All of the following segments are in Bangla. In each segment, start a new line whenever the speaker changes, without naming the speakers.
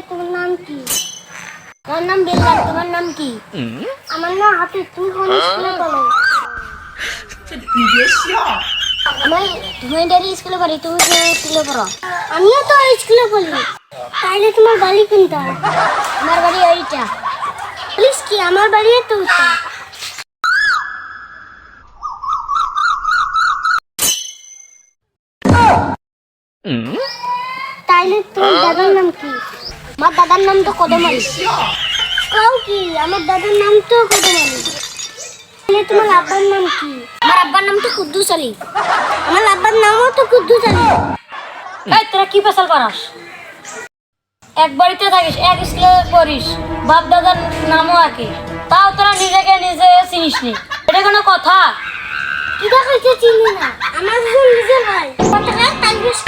তোমার নাম কি?
আমার নাম বিল্লাল, তোমার নাম কি?
আমার নাম হাফিজ। তুমি কোন স্কুলে পড়ো?
আমি হুইন্ডারি স্কুলে পড়ি, তুমি কোন স্কুলে পড়ো?
আমিও তো ওই স্কুলে পড়ি। তাইলে তোমার বাড়ি কোনটা?
আমার বাড়ি এইটা।
প্লিজ কি আমার বাড়ি তো ওটা। তাইলে তোমার দাদার নাম কি?
আমার দাদার নাম তো কদম আলী।
কাউ কি? আমার দাদার নাম তো কদম আলী। তাইলে তোমার আব্বার নাম কি?
আমার আব্বার নাম তো কুদ্দুস আলী।
আমার আব্বার নামও তো কুদ্দুস আলী।
এই তোরা কি পেশাল পারাস? এক বাড়িতে থাকিস, এক স্কুলে পড়িস, বাপ দাদার নামও একই, তাও তোরা নিজেকে নিজে চিনিস নি। এটা কোনো কথা?
কিটা কইছে চিনি না। আমার দুজন নিজের ভাই। কথা তাইবিস।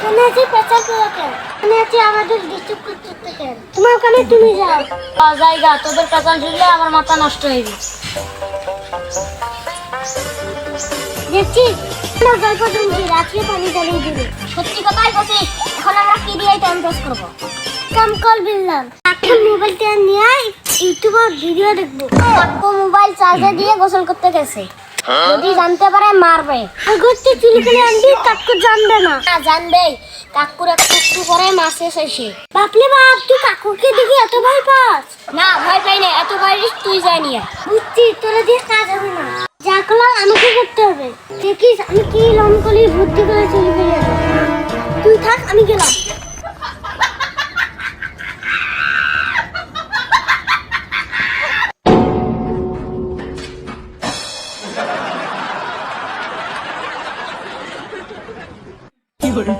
কেন আছে পেছাল করে কেন? কেন আছে আমাদের ডিস্টার্ব করতে কেন? তোমার কানে তুমি যাও।
জায়গা তোদের পেছন ফিরলে আমার মাথা নষ্ট হয়ে গেছে।
দেখছিস আমার গল্প শুনছি রাত্রে পানি জ্বালিয়ে দিবে।
সত্যি কথাই বলছিস। এখন আমরা কি দিয়ে টাইম পাস করবো?
কাম কল বিল্লাম। এখন মোবাইলটা নিয়ে ইউটিউবে ভিডিও দেখবো।
কাকু মোবাইল চার্জে দিয়ে গোসল করতে গেছে, যদি জানতে পারে মারবে।
আগতে চুল করে আনবি কাকু জানবে না।
না জানবেই, কাকুর একটু পরে মাসে শেষে।
বাপলে বাপ তুই কাকুকে দেখি এত ভয় পাস?
না ভয় পাই না, এত পারিস তুই জানি।
বুঝছি তোরা দিয়ে কাজ হবে না। যা করলাম আমাকে করতে হবে। দেখিস আমি কি লম কলি বুদ্ধি করে চুল করে আনবো। তুই থাক আমি গেলাম।
কি করে